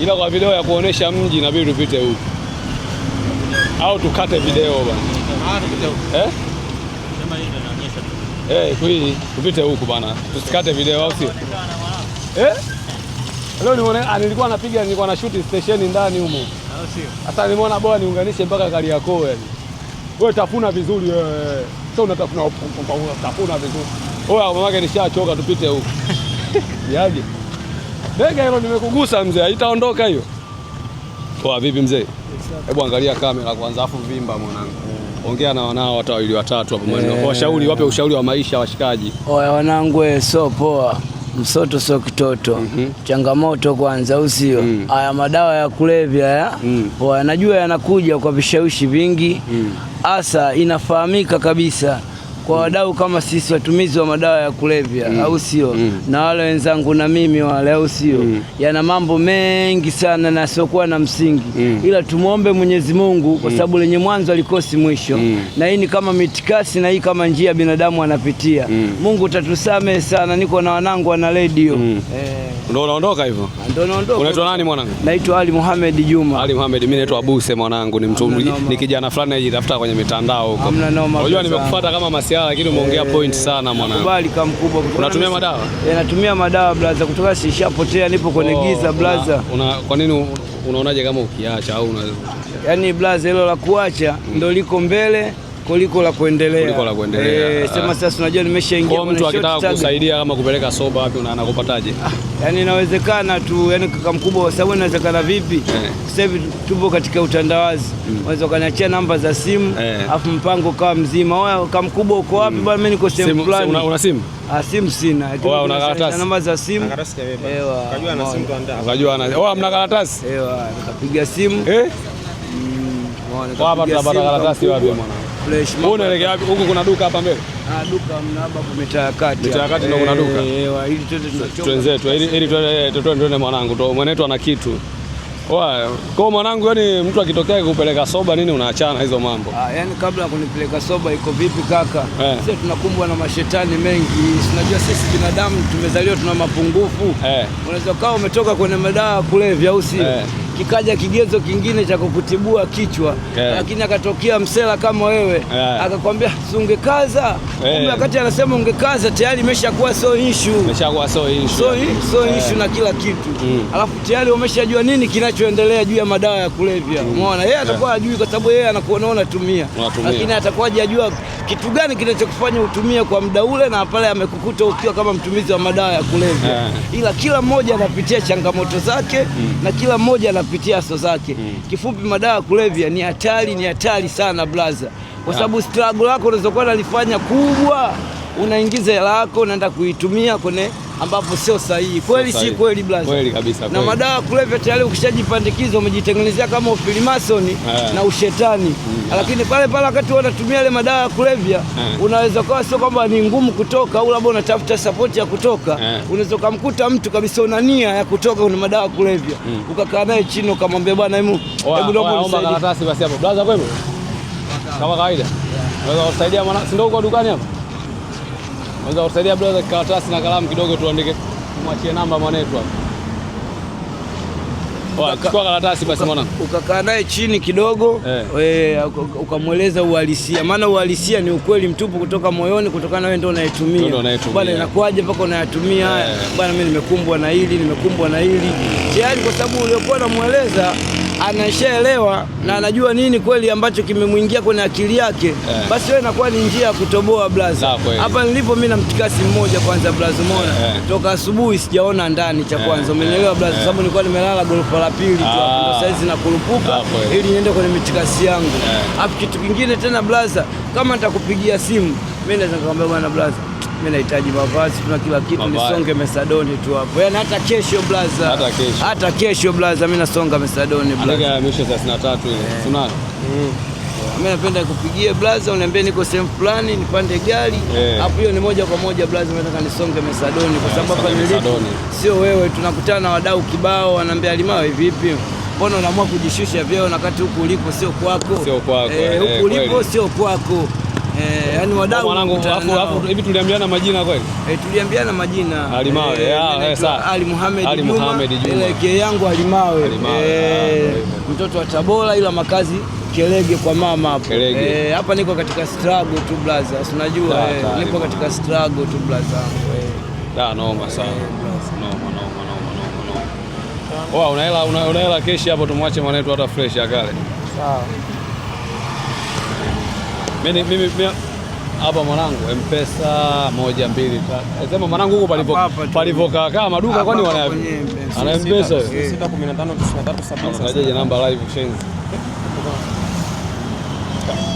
Ila kwa video ya kuonesha mji inabidi tupite huko. Au tukate video bana. Tupite huko. Sema hii ndio inaonyesha tu. Tupite huko bana. Tusikate video au sio? Leo nilikuwa na shoot station ndani humo. Au sio? Sasa nimeona bora niunganishe mpaka Kariakoo yani. Wewe tafuna vizuri wewe. Sio unatafuna vizuri. Oya mamake nishachoka tupite huko. Yaje. Bega hilo nimekugusa mzee, haitaondoka hiyo. Poa vipi mzee? Hebu angalia kamera kwanza afu vimba mwanangu. Ongea na wanao hata wawili watatu hapo mwanangu. Washauri, wape ushauri wa maisha washikaji. Oya wanangu, so poa. Msoto sio kitoto. Changamoto kwanza usio. Haya madawa ya kulevya oya najua yanakuja kwa vishawishi vingi. Asa inafahamika kabisa kwa wadau kama sisi watumizi wa madawa ya kulevya au sio? Na wale wenzangu na mimi wale au sio? Yana mambo mengi sana na siokuwa na msingi. Ila tumuombe Mwenyezi Mungu kwa sababu lenye mwanzo alikosi mwisho. Na hii ni kama mitikasi na hii kama njia binadamu anapitia. Mungu utatusamehe sana, niko na wanangu wana radio. Ndio unaondoka hivyo? Ndio naondoka. Unaitwa nani mwanangu? Naitwa Ali Muhammad Juma. Ali Muhammad, mimi naitwa Buse mwanangu, ni kijana fulani anajitafuta kwenye mitandao huko. Unajua nimekufuata kama masiala lakini umeongea point sana mwanangu. Kubali kama mkubwa. Unatumia madawa? Natumia madawa blaza, kutoka sishapotea, nipo kwenye giza blaza. Kwa nini unaonaje kama ukiacha au yani blaza hilo la kuacha ndio liko mbele kuliko la kuendelea. Kuliko la kuendelea. Sema sasa unajua nimeshaingia kwa mtu akitaka kusaidia kama kupeleka soba wapi anakupataje? Yaani inawezekana tu, yani kaka mkubwa, kwa sababu inawezekana vipi? Sasa hivi tupo katika utandawazi. Unaweza kaniachia namba za simu, afu mpango kawa mzima. Wewe kaka mkubwa uko wapi bwana? Mimi niko sehemu fulani. Una simu? Simu sina. Wewe una karatasi? Namba za simu. Karatasi kabeba. Unajua ana simu tuandaa. Unajua ana. Wewe mna karatasi? Nikapiga simu. Hapa tunapata karatasi wapi mwana? Fresh. Unaelekea wapi? Huko kuna duka hapa mbele? Duka mna hapa kwa mitaa ya kati. Mitaa ya kati ndio kuna duka. Ili tunachoka. Twenzetu, ili twende mwanangu. Mwenetu ana kitu. Kwa mwanangu, yani mtu akitokea kupeleka soba nini unaachana hizo mambo? Yani kabla ya kunipeleka soba iko vipi kaka? Sisi tunakumbwa na mashetani mengi. Unajua sisi binadamu tumezaliwa tuna mapungufu. Unaweza kaa umetoka kwenye madawa kulevya au sio? Kikaja kigezo kingine cha kukutibua kichwa, lakini akatokea msela kama wewe akakwambia ungekaza, kumbe wakati anasema ungekaza tayari imeshakuwa so issue, na kila kitu. Alafu tayari umeshajua nini kinachoendelea juu ya madawa ya kulevya. Umeona, yeye atakuwa ajui kwa sababu yeye anakuona unatumia, lakini atakuwa hajajua kitu gani kinachokufanya utumie kwa muda ule na pale amekukuta ukiwa kama mtumizi wa madawa ya kulevya. Ila kila mmoja anapitia changamoto zake na kila mmoja anapitia aso zake. Kifupi, madawa ya kulevya ni hatari sana blaza, kwa sababu struggle lako unazokuwa unalifanya kubwa, unaingiza hela yako unaenda kuitumia kwenye ambapo sio sahihi. Kweli si kweli blaza? Kweli kabisa. Na madawa ya kulevya tayari ukishajipandikiza umejitengenezea kama ufilimasoni na ushetani. Lakini pale wakati unatumia ile madawa ya kulevya unaweza kuwa sio kwamba ni ngumu kutoka, au labda unatafuta support ya kutoka. Unaweza kumkuta mtu kabisa una nia ya kutoka kwenye madawa ya kulevya, ukakaa naye chini ukamwambia bwana, hebu naomba karatasi basi hapo blaza. Kwema kama kawaida unaweza kusaidia mwana, si ndio uko dukani hapo? Unaweza kusaidia brother karatasi na kalamu kidogo tuandike, tumwachie namba mwanetu hapo. Chukua karatasi basi mwanangu. Ukakaa naye chini kidogo, ukamweleza uhalisia. Maana uhalisia ni ukweli mtupu kutoka moyoni, kutokana na wewe ndio unayetumia. Bwana inakuaje mpaka unayatumia haya? Bwana mimi nimekumbwa na hili. Tayari kwa sababu uliokuwa unamueleza anashaelewa na anajua nini kweli ambacho kimemwingia kwenye akili yake. Basi wewe inakuwa ni njia ya kutoboa blaza. Hapa nilipo mimi na mtikasi mmoja kwanza blaza, umeona? Toka asubuhi sijaona ndani cha kwanza. Umenielewa blaza? Sababu nilikuwa nimelala gorofa la pili tu hapo, ndio saizi nakurupuka ili niende kwenye mitikasi yangu. Hapo kitu kingine tena blaza, kama nitakupigia simu mimi naweza nikamwambia bwana blaza, mimi nahitaji mavazi, tuna kila kitu, nisonge Mesadoni tu hapo. Yaani hata kesho blaza mimi nasonga Mesadoni blaza. Anaga misho 33 ile. Tunayo. Mimi napenda kupigie blaza, uniambie niko sehemu fulani nipande gari. Hapo hiyo ni moja kwa moja blaza, nataka nisonge Mesadoni kwa sababu hapa nilipo sio wewe, tunakutana na wadau kibao wananiambia Limawe vipi? Mbona unaamua kujishusha vyeo na wakati huku ulipo sio kwako? Huku ulipo sio kwako. Yani wadau mwanangu, afu hivi tuliambiana majina kweli? Tuliambiana majina. Alimawe. Sawa. Ali Muhammad Juma. Ile yangu Alimawe. Mtoto wa Tabora ila makazi Kelege kwa mama hapo. Hapa niko katika struggle tu blaza. Unajua nipo katika struggle tu blaza. Noma sana. Noma. Unaela keshi hapo, tumwache mwanetu hata fresh akale. Sawa. Mimi hapa mwanangu M-Pesa 1 2 3. Sema mwanangu huko palivokaa kama maduka, kwani ana M-Pesa 6159377. Unajaje namba live shenzi?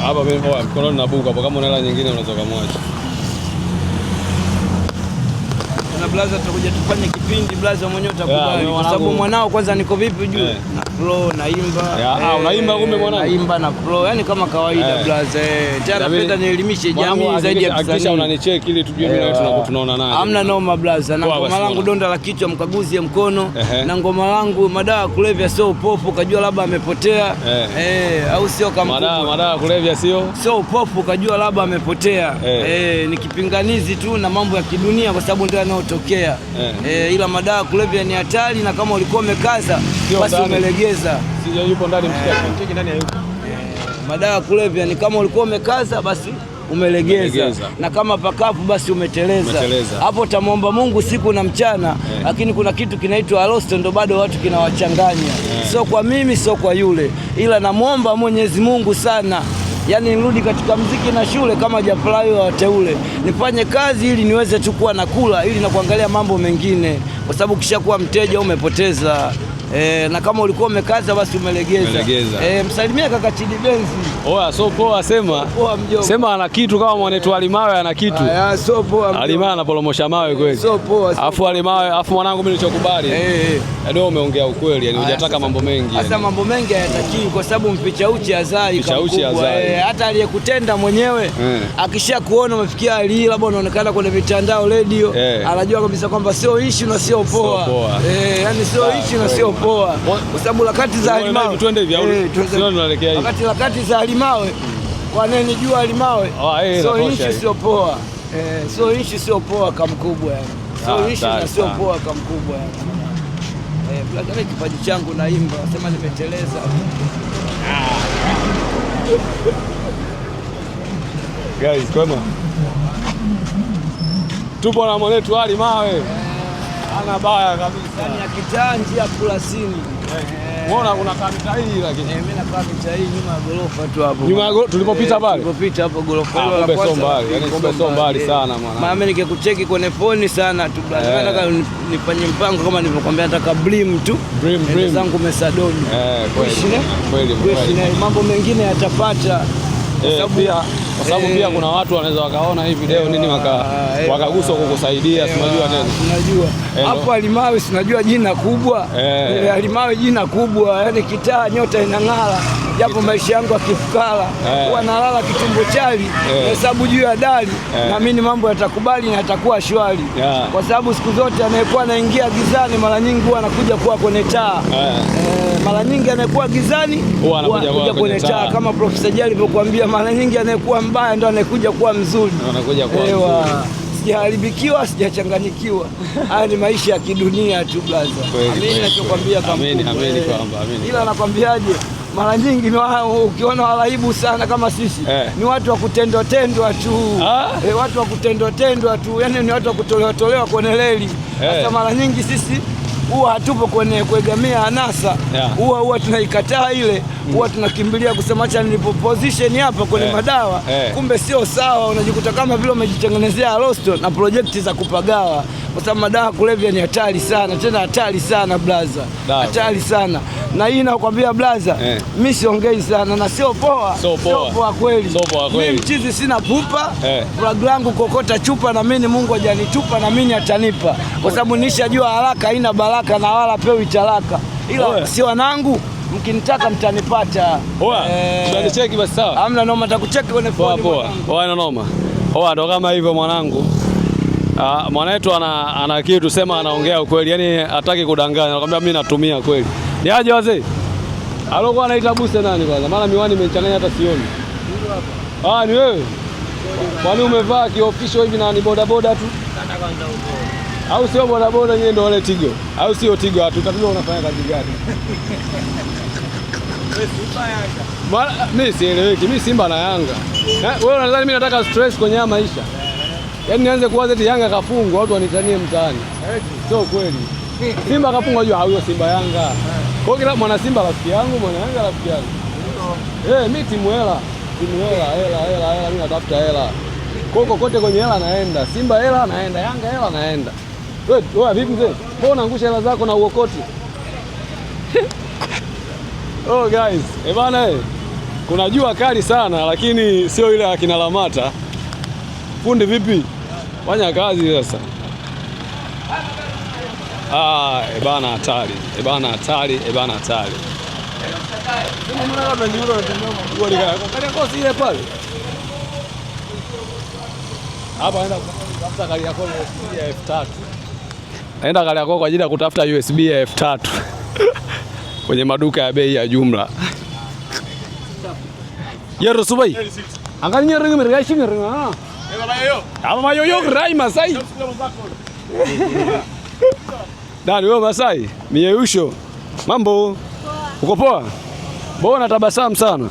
Hapa mimi mkononi na buku hapo, kama una hela nyingine unaweza kumwacha. Na blaza tutakuja tufanye kipindi blaza, mwenyewe utakubali kwa sababu mwanao kwanza niko vipi juu na flow naimba. Unaimba kumbe mwanangu? Naimba na flow, yani kama kawaida blaza. Tena napenda nielimishe jamii zaidi ya kisha unanicheki ili tujue mimi na tunaona nani. Hamna noma blaza. Na ngoma langu donda la kichwa mkaguzi ya mkono, na ngoma langu madawa kulevya sio upofu kajua labda amepotea. Au sio kama madawa kulevya sio upofu kajua labda amepotea. Ni kipinganizi tu na mambo ya kidunia kwa sababu ndio yanayotokea. Ila madawa kulevya ni hatari, na kama ulikuwa umekaza basi umelegeza. Sio yupo ndani mshikaji ndani ya yupo. Madawa kulevya ni kama ulikuwa umekaza basi umelegeza. Na kama pakafu basi umeteleza. Hapo utamwomba Mungu siku na mchana, lakini kuna kitu kinaitwa alosto ndo bado watu kinawachanganya. Sio kwa mimi, sio kwa yule, ila namwomba Mwenyezi Mungu sana yani nirudi katika mziki na shule kama Japlai wa wateule, nifanye kazi ili niweze tu kuwa nakula ili na kuangalia mambo mengine, kwa sababu kishakuwa mteja umepoteza. Na kama ulikuwa umekaza basi umelegeza. Msalimia kaka Chidi Benzi. Oya, so poa, sema ana kitu kama mwanetu Alimawe ana kitu. So poa. Alimawe anaporomosha mawe kweli. So poa. Afu Alimawe, afu mwanangu mimi nilichokubali. Yaani umeongea ukweli, yani hujataka mambo mengi. Sasa mambo mengi hayatakiwi kwa sababu mpicha uchi hazai kama hata aliyekutenda mwenyewe akisha kuona umefikia hali hii, labda unaonekana kwenye mitandao radio, anajua kabisa kwamba sio issue na sio poa. Yani sio issue na sio poa. Kwa sababu wakati za Alimawe twende hivi au sio tunaelekea hivi. Wakati za Alimawe kwa nini jua Alimawe? Sio issue sio poa. Sio issue sio poa kama mkubwa yani. Sio issue na sio poa kama mkubwa yani. Blaza kipaji changu naimba, nasema nimeteleza. Guys, kwema. Tupo na mwanetu Alimawe. Ana baya kabisa. Yani akitaa njia Kurasini. Unaona kuna kamita hii lakini. Mimi nakaa kamita hii nyuma ya gorofa tu hapo. Nyuma ya tulipopita pale. Tulipopita hapo gorofa hilo la kwanza. Kumbe so mbali sana mwana. Mama nikikucheki kwenye phone sana tu brother. Nataka nifanye mpango kama nilivyokuambia, nataka brim tu. Brim zangu Mesadoni. Kweli. Mambo mengine yatapata. Kwa sababu pia kuna watu wanaweza wakaona hii video nini wakaguswa kukusaidia, unajua tena. Unajua. Hapo Alimawe sinajua jina kubwa. Alimawe jina kubwa, yani kitaa nyota inang'ara. Japo maisha yangu akifukara, huwa nalala kitumbo chali, hesabu juu ya dari, na mimi mambo yatakubali na yatakuwa shwari. Kwa sababu siku zote anayekuwa anaingia gizani mara nyingi huwa anakuja kuwa kwenye taa. Mara nyingi anayekuwa gizani huwa anakuja kwenye taa, kama Profesa Jali alivyokuambia, mara nyingi anayekuwa mbaya ndo anakuja kuwa mzuri. Anakuja kuwa mzuri. Sijaharibikiwa, sijachanganyikiwa. Haya ni maisha ya kidunia tu blaza. Amini nachokwambia kama. Amini. Ila nakwambiaje, mara nyingi ukiona walaibu sana kama sisi ni watu wa kutendwa tu. Watu wa kutendwa tu, yani ni watu wa kutolewa kwenye reli. Sasa mara nyingi sisi huwa hatupo kwenye kuegamia anasa, huwa tunaikataa ile, huwa tunakimbilia kusema acha nilipo position hapa kwenye madawa, kumbe sio sawa. Unajikuta kama vile umejitengenezea rosto na project za kupagawa, kwa sababu madawa kulevya ni hatari sana, tena hatari sana blaza, hatari sana. Na hii nakwambia blaza, mimi siongei sana na sio poa, sio poa kweli. Mimi mchizi sina pupa, plug langu kokota chupa, na mimi Mungu hajanitupa na mimi atanipa, kwa sababu nishajua haraka haina baraka na wala pewi talaka, ila si wanangu mkinitaka mtanipata. Tunacheki basi sawa. Hamna noma, nitakucheki kwenye phone. Poa ina noma. Ndo kama hivyo mwanangu. Mwanetu ana kitu sema, anaongea ukweli, yani hataki kudanganya. Anakuambia mimi natumia kweli. Ni aje wazee? Alokuwa anaita Buse nani kwanza? Maana miwani imechanganya hata sioni. Ni wewe? Kwani umevaa kiofficial hivi na ni bodaboda tu? Au sio bodaboda nyewe ndio wale Tigo? Au sio Tigo? Tutajua unafanya kazi gani? Mimi sieleweki. Mimi Simba na Yanga. Wewe unadhani mimi nataka stress kwenye haya maisha? Yaani nianze kuwaza eti Yanga kafungwa watu wanitanie mtaani. Sio kweli. Simba kafungwa, unajua huyo Simba Yanga. Kwa kila mwana Simba rafiki yangu, mwana Yanga rafiki yangu. Mimi timu hela, mimi natafuta hela. Koko kote kwenye hela naenda. Simba hela naenda, Yanga hela naenda. Wewe vipi mzee? Mbona unaangusha hela zako na uokoti? Guys, bana kuna jua kali sana lakini sio ile akina Lamata. Fundi vipi? Fanya kazi sasa. Bana hatari. Mbona labda ni yule anatembea kosi ile pale. Hapa aenda kutafuta gari yako USB ya F3. Aenda gari yako kwa ajili ya kutafuta USB ya F3. Kwenye maduka ya bei ya jumla. Yero subai. Angalia ringi mereka shingi ringi. Ama mayoyo rai Masai. Dani wewe Masai, Miyeusho. Mambo. Uko poa? Mbona tabasamu sana?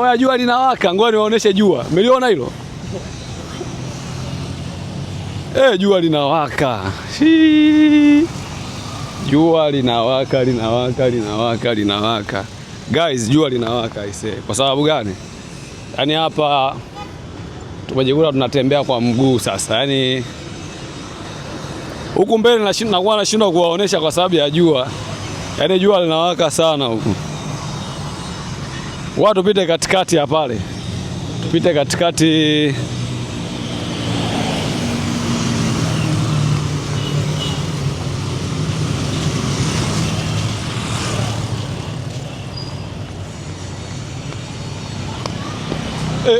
Wewe jua linawaka, ngoja niwaoneshe jua. Umeliona hilo? Jua linawaka. Jua linawaka. Guys, jua linawaka ise. Kwa sababu gani? Yaani hapa tumejikuta tunatembea kwa mguu sasa. Yaani huku mbele nakuwa nashindwa kuwaonesha kwa sababu ya jua. Yaani jua linawaka sana huku. Watu tupite katikati ya pale. Tupite katikati.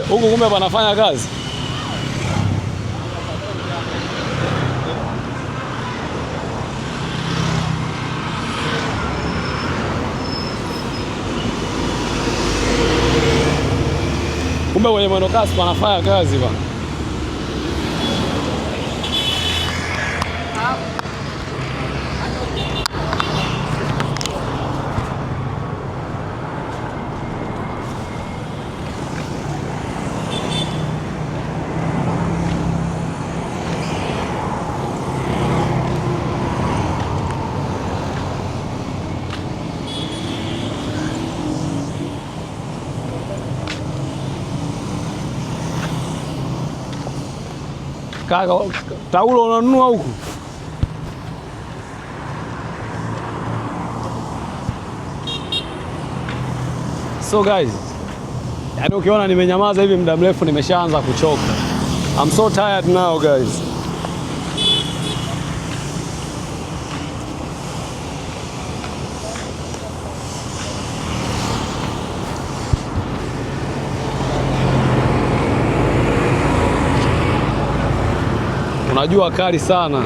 Huku kumbe panafanya kazi. Kumbe kwenye mwendokasi panafanya kazi bana. Kaka, taulo unanunua huku? So guys, yaani ukiona nimenyamaza hivi muda mrefu nimeshaanza kuchoka. I'm so tired now guys. Unajua kali sana.